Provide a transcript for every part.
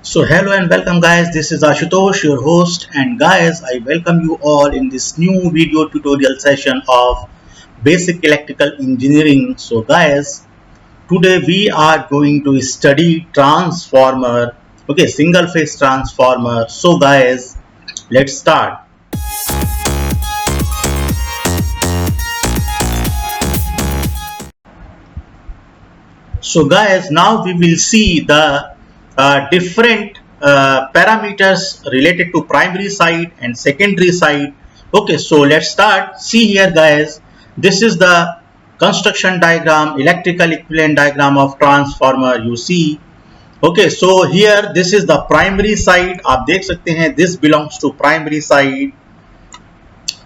So hello and welcome guys, this is Ashutosh, your host, and guys I welcome you all in this new video tutorial session of basic electrical engineering. So guys, today we are going to study transformer, okay, single phase transformer. So guys, let's start. So guys, now we will see the different parameters related to primary side and secondary side. Okay, so let's start. See here guys, this is the construction diagram, electrical equivalent diagram of transformer. You see, okay, so here this is the primary side. आप देख सकते हैं, this belongs to primary side,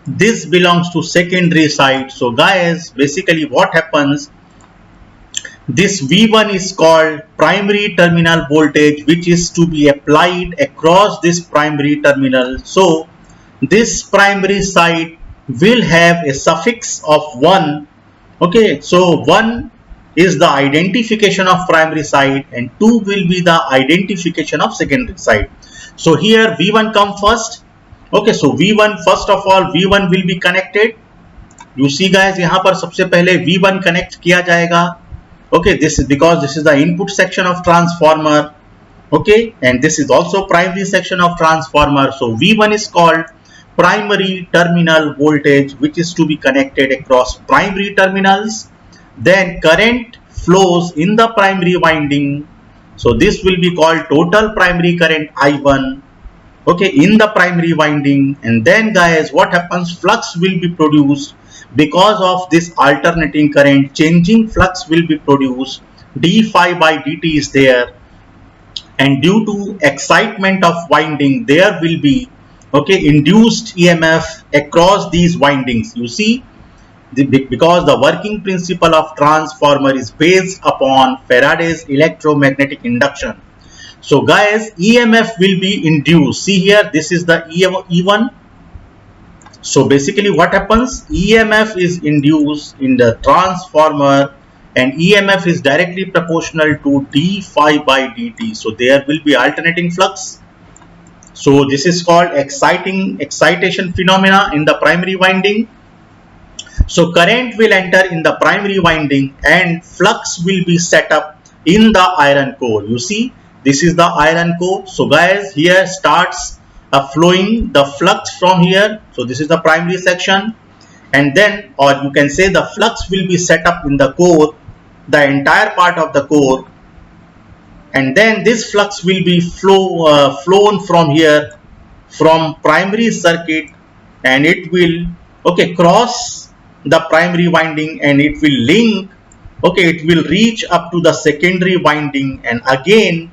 this belongs to secondary side. So guys, basically what happens, this V1 is called primary terminal voltage, which is to be applied across this primary terminal. So this primary side will have a suffix of 1. Okay, so 1 is the identification of primary side and 2 will be the identification of secondary side. So here V1 come first. Okay, so V1, first of all V1 will be connected. You see guys, यहाँ पर सबसे पहले V1 connect किया जाएगा. Okay, this is because this is the input section of transformer. Okay, and this is also primary section of transformer. So V1 is called primary terminal voltage, which is to be connected across primary terminals. Then current flows in the primary winding. So this will be called total primary current I1. Okay, in the primary winding. And then guys, what happens? Flux will be produced. Because of this alternating current, changing flux will be produced. d phi by dt is there, and due to excitement of winding, there will be induced EMF across these windings. You see, because the working principle of transformer is based upon Faraday's electromagnetic induction. So guys, EMF will be induced. See here, this is the E1. So basically what happens, EMF is induced in the transformer and EMF is directly proportional to d phi by dt. So there will be alternating flux. So this is called excitation phenomena in the primary winding. So current will enter in the primary winding and flux will be set up in the iron core. You see, this is the iron core. So guys, here starts flowing the flux from here. So this is the primary section, and then, or you can say, the flux will be set up in the core, the entire part of the core, and then this flux will be flown from here, from primary circuit, and it will cross the primary winding and it will link, it will reach up to the secondary winding, and again,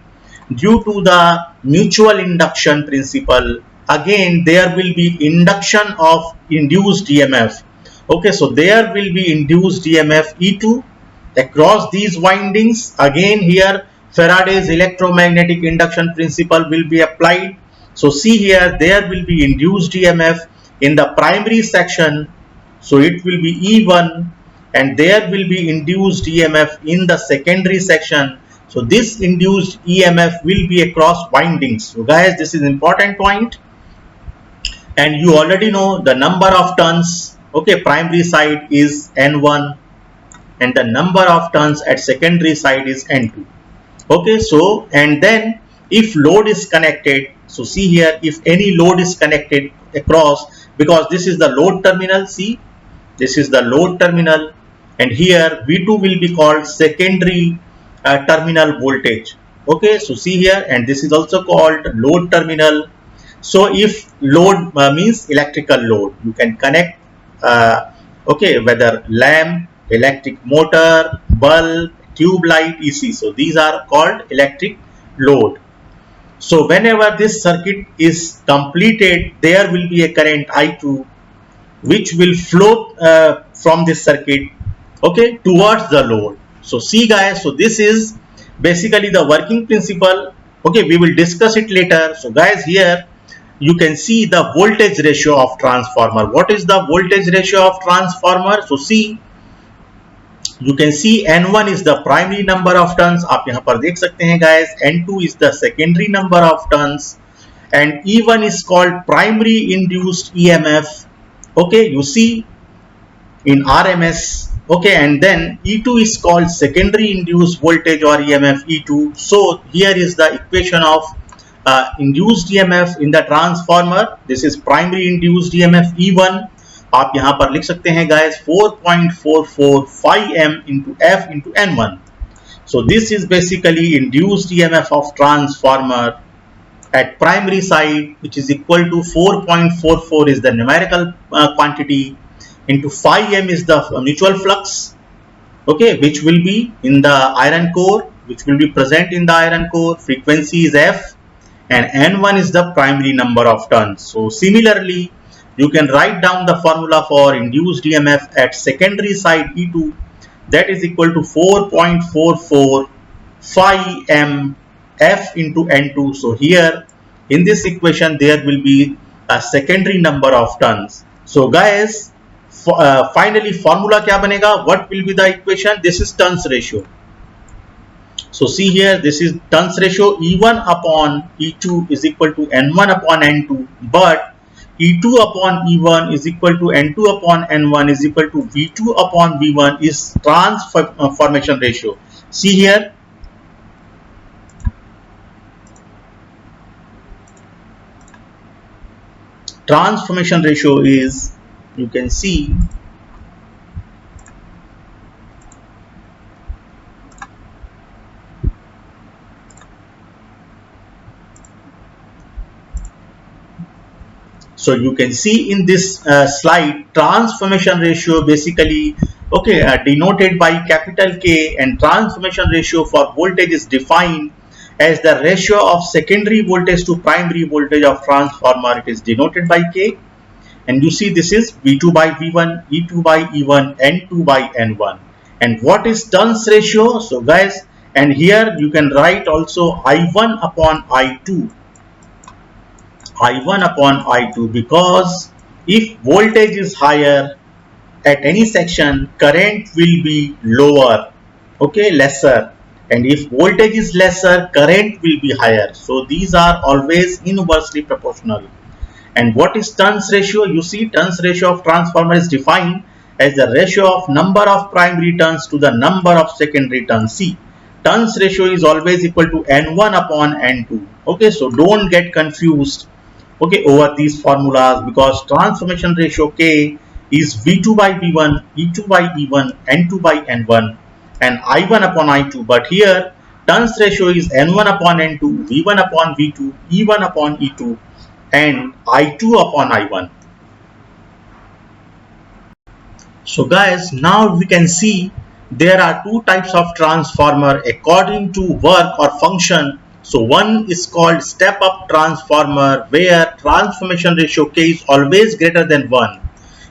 due to the mutual induction principle, again there will be induction of induced EMF. Okay, so there will be induced EMF E2 across these windings. Again here Faraday's electromagnetic induction principle will be applied. So see here, there will be induced EMF in the primary section, so it will be E1, and there will be induced EMF in the secondary section. So this induced EMF will be across windings. So guys, this is important point, and you already know the number of turns. Okay, primary side is N1 and the number of turns at secondary side is N2. Okay, so and then if load is connected, so see here, if any load is connected across, because this is the load terminal, see, this is the load terminal, and here V2 will be called secondary terminal voltage. Okay, so see here, and this is also called load terminal. So if load means electrical load, you can connect whether lamp, electric motor, bulb, tube light, etc. So these are called electric load. So whenever this circuit is completed, there will be a current I2 which will flow from this circuit towards the load. So see guys, so this is basically the working principle. Okay, we will discuss it later. So guys, here you can see the voltage ratio of transformer. What is the voltage ratio of transformer? So see, You can see N1 is the primary number of turns. आप यहाँ पर देख सकते हैं guys. N2 is the secondary number of turns, and E1 is called primary induced EMF. Okay, you see in RMS. Okay, and then E2 is called secondary induced voltage or EMF E2. So here is the equation of induced EMF in the transformer. This is primary induced EMF E1. आप यहाँ पर लिख सकते हैं guys 4.44 phi m into F into N1. So this is basically induced EMF of transformer at primary side, which is equal to 4.44 is the numerical quantity into phi m is the mutual flux, okay, which will be in the iron core, which will be present in the iron core. Frequency is F, and N1 is the primary number of turns. So similarly, you can write down the formula for induced EMF at secondary side E2, that is equal to 4.44 phi m F into N2. So here in this equation there will be a secondary number of turns. So guys, finally formula क्या बनेगा? What will be the equation? This is turns ratio. So see here, this is turns ratio. E1 upon E2 is equal to N1 upon N2, but E2 upon E1 is equal to N2 upon N1 is equal to V2 upon V1 is transformation ratio. See here, transformation ratio is, you can see, so you can see in this slide, transformation ratio basically, okay, denoted by capital K, and transformation ratio for voltage is defined as the ratio of secondary voltage to primary voltage of transformer. It is denoted by K, and you see this is V2 by V1, E2 by E1, N2 by N1. And what is turns ratio? So guys, and here you can write also I1 upon I2. I1 upon I2, because if voltage is higher at any section, current will be lower, okay, lesser, and if voltage is lesser, current will be higher. So these are always inversely proportional. And what is turns ratio? You see, turns ratio of transformer is defined as the ratio of number of primary turns to the number of secondary turns. See, turns ratio is always equal to N1 upon N2. Okay, so don't get confused, okay, over these formulas, because transformation ratio K is V2 by V1, E2 by E1, N2 by N1, and I1 upon I2. But here turns ratio is N1 upon N2, V1 upon V2, E1 upon E2, and I2 upon I1. So guys, now we can see there are two types of transformer according to work or function. So one is called step up transformer, where transformation ratio K is always greater than 1.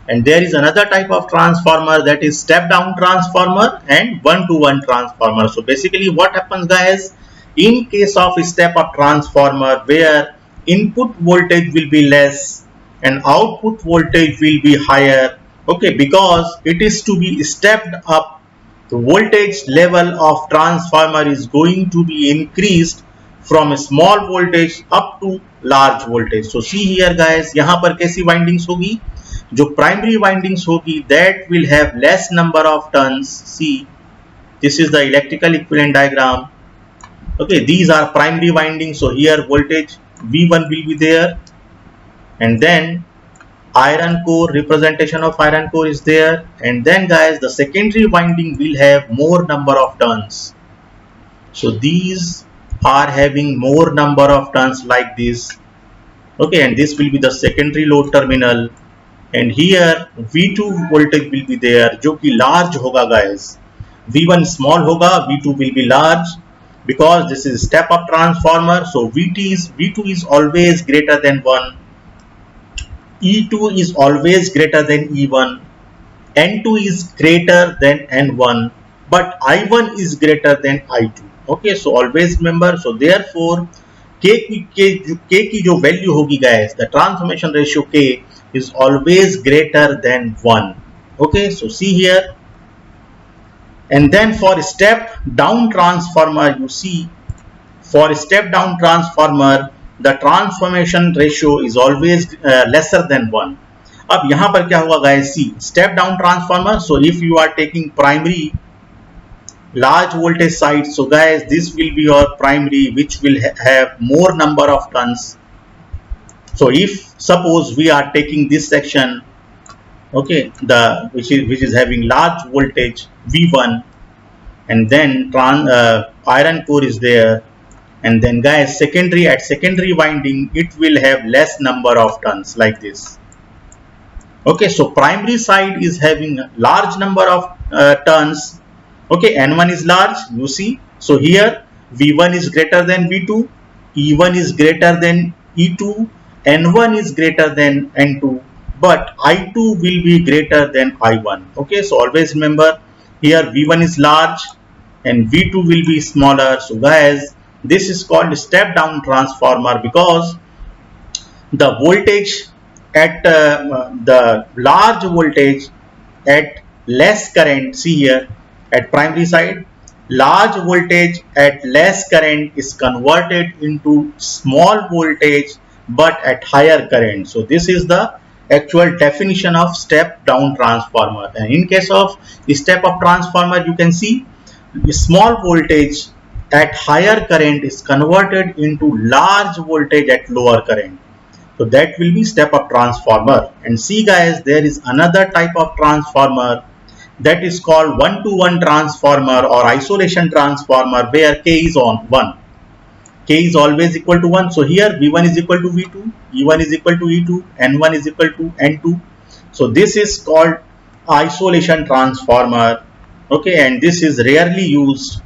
And there is another type of transformer, that is step down transformer and 1-to-1 transformer. So basically what happens guys, in case of a step up transformer, where input voltage will be less and output voltage will be higher, okay, because it is to be stepped up, the voltage level of transformer is going to be increased from a small voltage up to large voltage. So see here guys, यहाँ पर कैसी windings होगी? जो primary windings होगी, that will have less number of turns. See, this is the electrical equivalent diagram. Okay, these are primary windings. So here voltage V1 will be there, and then iron core, representation of iron core is there, and then guys the secondary winding will have more number of turns. So these are having more number of turns like this, okay, and this will be the secondary load terminal, and here V2 voltage will be there, जो कि large होगा guys. V1 small होगा, V2 will be large, because this is step up transformer. So V2 is always greater than 1, E2 is always greater than E1, N2 is greater than N1, but I1 is greater than I2. Okay, so always remember. So therefore K की जो value होगी guys, the transformation ratio K is always greater than 1. Okay, so see here, And then for step down transformer, you see, for step down transformer, the transformation ratio is always lesser than 1. अब यहाँ पर क्या होगा guys, see, step down transformer, so if you are taking primary large voltage side, so guys, this will be your primary, which will have more number of turns. So if suppose we are taking this section, okay, which is having large voltage V1, and then iron core is there, and then guys, at secondary winding, it will have less number of turns like this. Okay, so primary side is having a large number of turns. Okay, N1 is large, you see. So here V1 is greater than V2, E1 is greater than E2, N1 is greater than N2, but I2 will be greater than I1. Okay, so always remember, here V1 is large and V2 will be smaller. So guys, this is called step down transformer, because the voltage at the large voltage at less current, see here, at primary side, large voltage at less current is converted into small voltage but at higher current. So this is the actual definition of step down transformer. And in case of step up transformer, you can see small voltage at higher current is converted into large voltage at lower current. So that will be step up transformer. And see guys, there is another type of transformer that is called 1-to-1 transformer or isolation transformer, where K is on 1. K is always equal to 1. So here V1 is equal to V2, E1 is equal to E2, N1 is equal to N2. So this is called isolation transformer. Okay, and this is rarely used.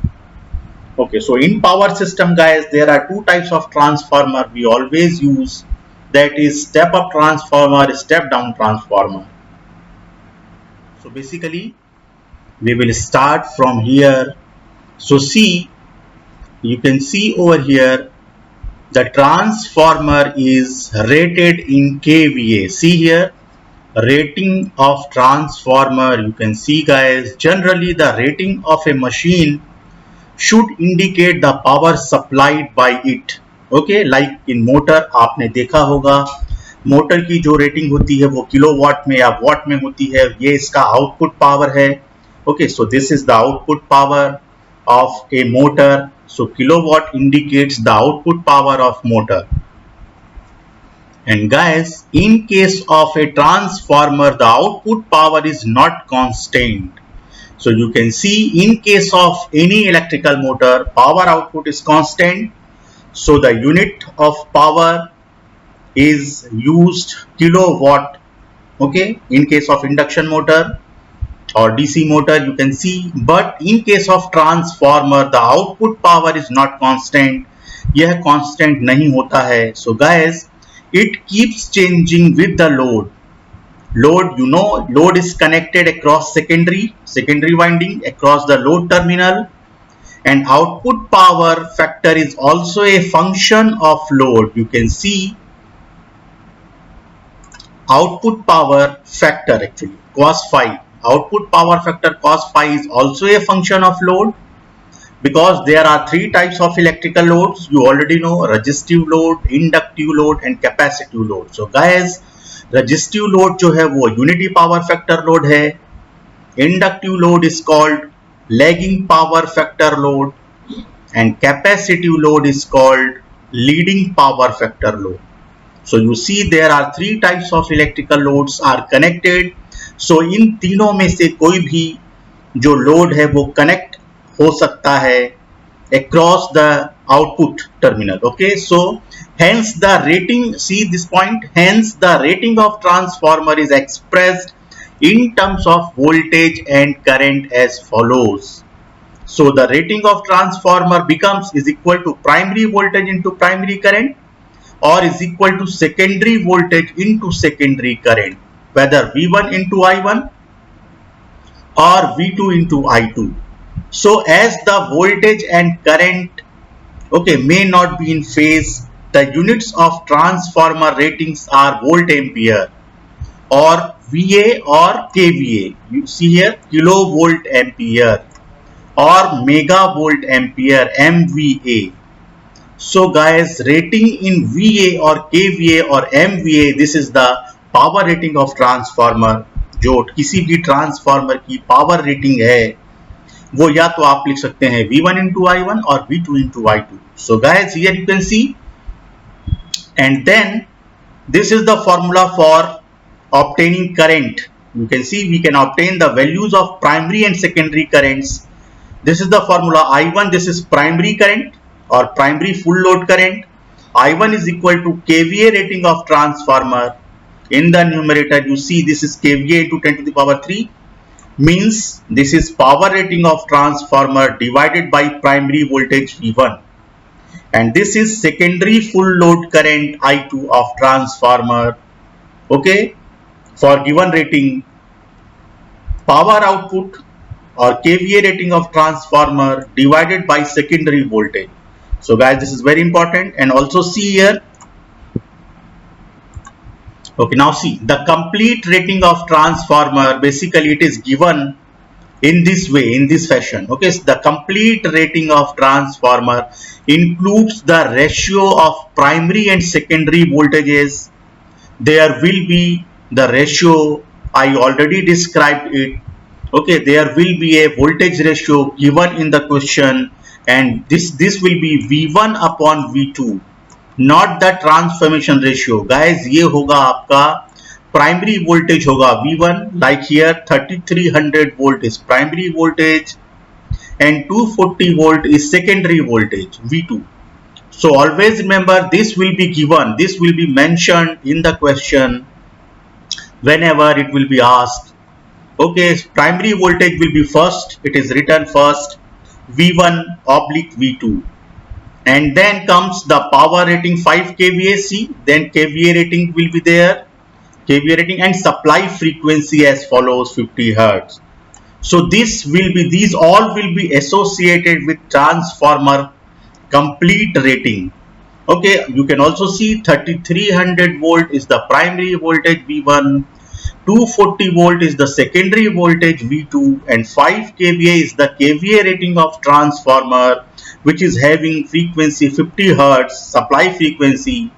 Okay, so in power system guys, there are two types of transformer we always use. That is step up transformer, step down transformer. So basically we will start from here. So see, you can see over here the transformer is rated in kVA. See here, rating of transformer, you can see guys, generally the rating of a machine should indicate the power supplied by it. Okay, like in motor आपने देखा होगा, motor की जो rating होती है वो kilowatt में या वाट में होती है, ये इसका आउटपुट पावर है. Okay, so this is the output power of A motor. So kilowatt indicates the output power of motor. And guys, in case of a transformer, the output power is not constant. So you can see, in case of any electrical motor, power output is constant. So the unit of power is used kilowatt. Okay, in case of induction motor or DC motor, you can see. But in case of transformer, the output power is not constant. यह constant नहीं होता है. So guys, it keeps changing with the load. Load, you know, load is connected across secondary winding across the load terminal. And output power factor is also a function of load. You can see output power factor, actually cos phi, output power factor cos phi is also a function of load, because there are three types of electrical loads. You already know: resistive load, inductive load and capacitive load. So guys, resistive load जो है वो unity power factor load है. Inductive load is called lagging power factor load, and capacitive load is called leading power factor load. So you see, there are three types of electrical loads are connected. So इन तीनों में से कोई भी जो load है वो connect हो सकता है across the output terminal. Okay, so hence the rating, see this point, hence the rating of transformer is expressed in terms of voltage and current as follows. So the rating of transformer is equal to primary voltage into primary current, or is equal to secondary voltage into secondary current, whether V1 into I1 or V2 into I2. So as the voltage and current, okay, may not be in phase, the units of transformer ratings are volt ampere or VA or kVA. You see here, kilovolt ampere. or megavolt ampere MVA. So guys, rating in VA or kVA or MVA, this is the power rating of transformer. जो किसी भी transformer की power rating है वो या तो आप लिख सकते हैं V1 into I1 or V2 into I2. So guys, here you can see, and then this is the formula for obtaining current. You can see we can obtain the values of primary and secondary currents. This is the formula I1, this is primary current or primary full load current. I1 is equal to kVA rating of transformer. In the numerator you see this is kVA into 10 to the power 3, means this is power rating of transformer divided by primary voltage V1, and this is secondary full load current I2 of transformer. Okay, for given rating, power output or kVA rating of transformer divided by secondary voltage. So guys, this is very important. And also see here, okay, now see the complete rating of transformer. Basically it is given in this way, in this fashion. Okay, so the complete rating of transformer includes the ratio of primary and secondary voltages. There will be the ratio, I already described it. Okay, there will be a voltage ratio given in the question, and this will be V1 upon V2, not the transformation ratio. Guys, ये होगा आपका primary voltage होगा V1, like here 3300 volt is primary voltage and 240 volt is secondary voltage V2. So always remember, this will be given, this will be mentioned in the question whenever it will be asked. Okay, primary voltage will be first, it is written first, V1 oblique V2, and then comes the power rating 5 kVA. See, then kVA rating will be there, kVA rating, and supply frequency as follows, 50 Hertz. So this will be, these all will be associated with transformer complete rating. Okay, you can also see 3300 volt is the primary voltage V1, 240 volt is the secondary voltage V2, and 5 kVA is the kVA rating of transformer, which is having frequency 50 Hertz supply frequency.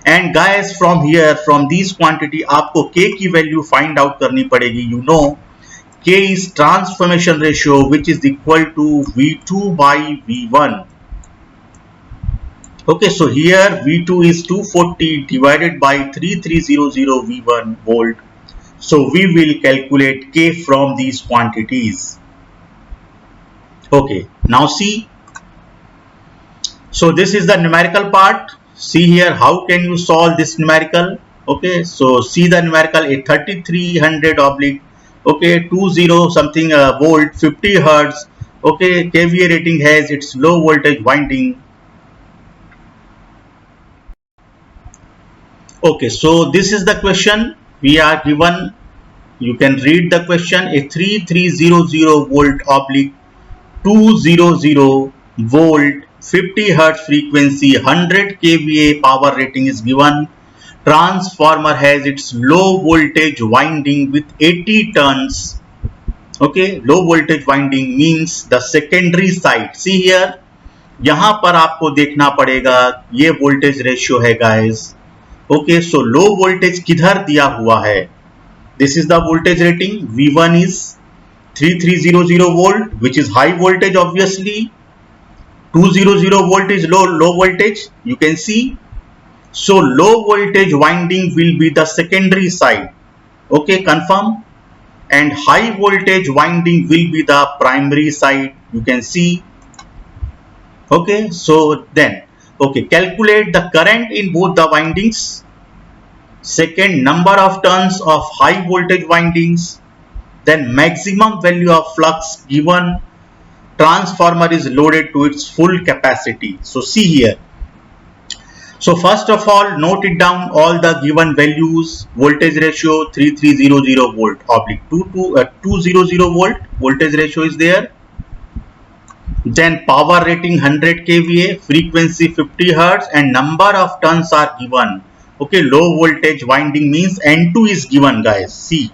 And guys, from here, from these quantity, आपको K की value find out करनी पड़ेगी. You know, K is transformation ratio, which is equal to V2 by V1. Okay, so here V2 is 240 divided by 3300 V1 volt. So we will calculate K from these quantities. Okay, now see. So this is the numerical part. See here, how can you solve this numerical? Okay, so see the numerical, a 3300 oblique, okay, 20 something volt, 50 Hertz. Okay, kVA rating has its low voltage winding. Okay, so this is the question we are given. You can read the question. A 3300 volt oblique 200 volt 50 Hertz frequency 100 kVA power rating is given. Transformer has its low voltage winding with 80 turns. Okay, low voltage winding means the secondary side. See here, यहाँ पर आपको देखना पड़ेगा, ये voltage ratio है guys. Okay, so low voltage किधर दिया हुआ है? This is the voltage rating. V1 is 3300 volt, which is high voltage obviously. 200 volt is low voltage. You can see. So low voltage winding will be the secondary side. Okay, confirm. And high voltage winding will be the primary side. You can see. Okay, so then, okay, calculate the current in both the windings. Second, number of turns of high voltage windings. Then maximum value of flux given transformer is loaded to its full capacity. So see here. So first of all, note it down, all the given values. Voltage ratio 3300 volt oblique 200 volt voltage ratio is there. Then power rating 100 kVA, frequency 50 Hertz, and number of turns are given. Okay, low voltage winding means N2 is given guys. See,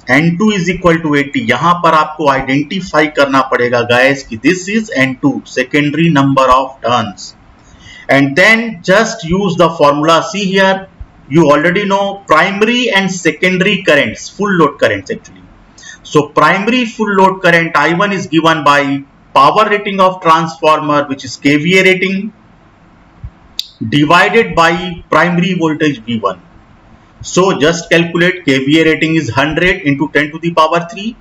N2 is equal to 80. यहाँ पर आपको identify करना पड़ेगा guys कि this is N2, secondary number of turns. And then just use the formula. See here, you already know primary and secondary currents, full load currents actually. So primary full load current I1 is given by power rating of transformer, which is KVA rating, divided by primary voltage V1. So just calculate KVA rating is 100 into 10 to the power 3.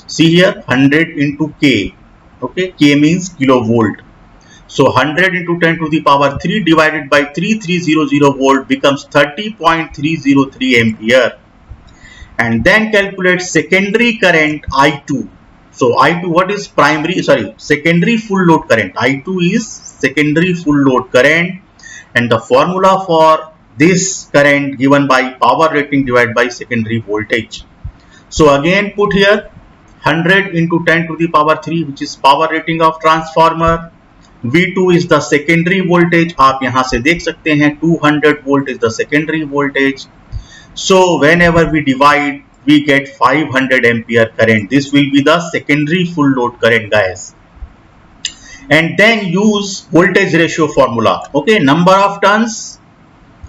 See here, 100 into K. Okay, K means kilovolt. So 100 into 10 to the power 3 divided by 3300 volt becomes 30.303 ampere. And then calculate secondary current I2. So I2, what is secondary full load current? I2 is secondary full load current, and the formula for this current given by power rating divided by secondary voltage. So again put here 100 into 10 to the power 3, which is power rating of transformer. V2 is the secondary voltage. आप यहाँ से देख सकते हैं 200 volt is the secondary voltage. So whenever we divide, we get 500 ampere current. This will be the secondary full load current, guys. And then use voltage ratio formula. Okay, number of turns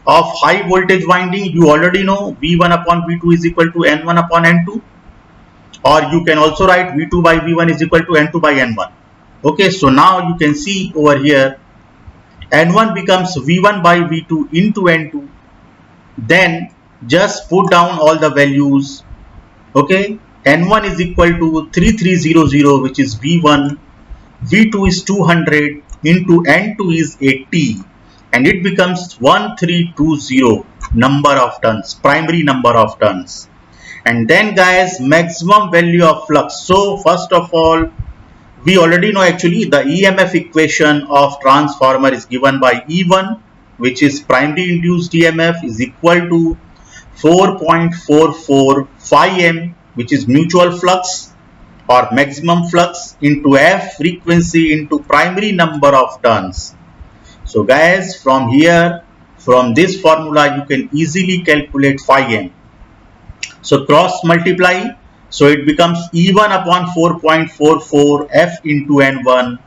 of high voltage winding, you already know V1 upon V2 is equal to N1 upon N2, or you can also write V2 by V1 is equal to N2 by N1. Okay, so now you can see over here N1 becomes V1 by V2 into N2. Then just put down all the values. Okay, N1 is equal to 3300, which is V1, V2 is 200 into N2 is 80, and it becomes 1320 number of turns, primary number of turns. And then guys, maximum value of flux. So first of all, we already know actually the EMF equation of transformer is given by E1, which is primary induced EMF, is equal to 4.44 phi m, which is mutual flux or maximum flux, into F, frequency, into primary number of turns. So guys, from here, from this formula, you can easily calculate phi m. So cross multiply, so it becomes E1 upon 4.44 F into N1.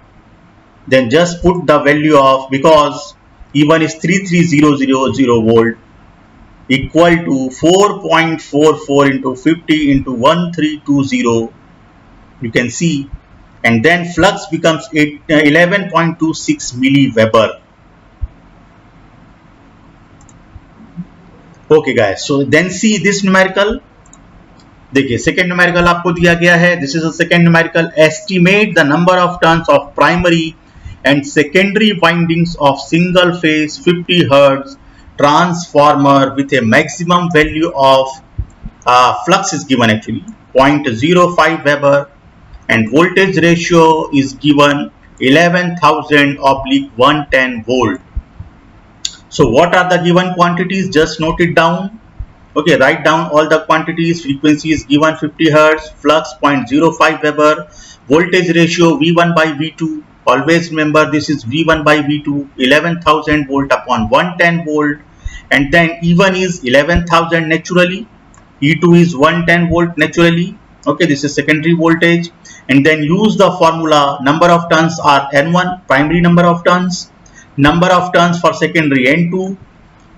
Then just put the value of, because E1 is 3300 volt, equal to 4.44 into 50 into 1320. You can see, and then flux becomes 11.26 milliweber. Okay guys, so then see this numerical. देखिए second numerical आपको दिया गया है. This is a second numerical. Estimate the number of turns of primary and secondary windings of single phase 50 hertz transformer with A maximum value of flux is given actually 0.05 Weber, and voltage ratio is given 11,000/110 volt. So what are the given quantities? Just note it down. Okay, write down all the quantities. Frequency is given 50 Hz, flux 0.05 Weber, voltage ratio V1 by V2. Always remember this is V1 by V2, 11,000 volt upon 110 volt, and then E1 is 11,000 naturally, E2 is 110 volt naturally. Okay, this is secondary voltage, and then use the formula. Number of turns are N1, primary number of turns, number of turns for secondary N2.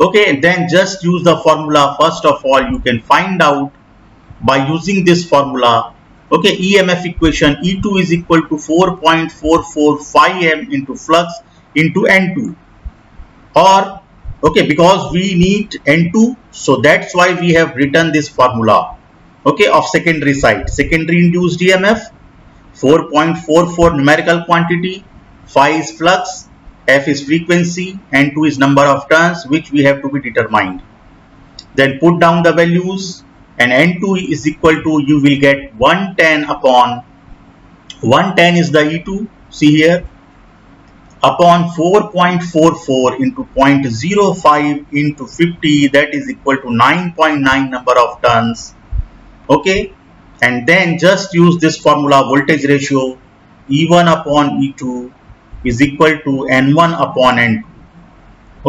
Okay, then just use the formula. First of all, you can find out by using this formula. Okay, EMF equation, E2 is equal to 4.44 phi m into flux into N2, or okay, because we need N2, so that's why we have written this formula. Okay, of secondary side, secondary induced EMF, 4.44 numerical quantity, phi is flux, F is frequency, N2 is number of turns, which we have to be determined. Then put down the values, and N2 is equal to, you will get 110 upon 110 is the E2, see here, upon 4.44 into 0.05 into 50, that is equal to 9.9 number of turns. Okay, and then just use this formula, voltage ratio E1 upon E2 is equal to N1 upon N2.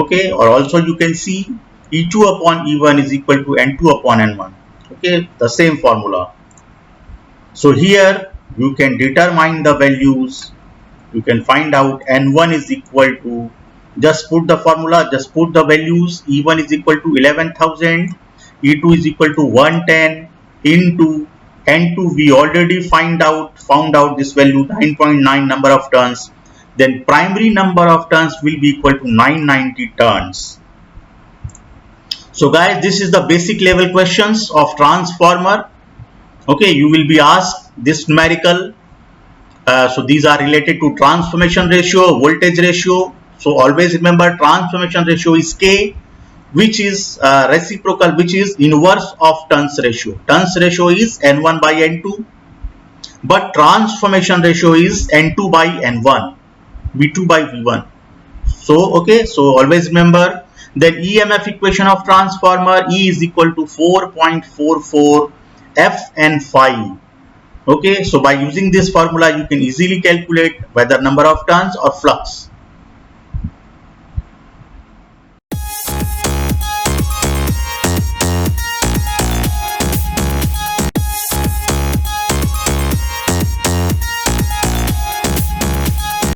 Okay, or also you can see E2 upon E1 is equal to N2 upon N1. Okay, the same formula. So here you can determine the values. You can find out N1 is equal to, just put the formula, just put the values. E1 is equal to 11,000, E2 is equal to 110 into N2. We already found out this value 9.9 number of turns. Then primary number of turns will be equal to 990 turns. So guys, this is the basic level questions of transformer. Okay, you will be asked this numerical. So these are related to transformation ratio, voltage ratio. So always remember, transformation ratio is K, which is reciprocal, which is inverse of turns ratio. Turns ratio is N1 by N2, but transformation ratio is N2 by N1, V2 by V1. So okay, so always remember, then EMF equation of transformer, E is equal to 4.44 Fn⁵. Okay, so by using this formula you can easily calculate whether number of turns or flux.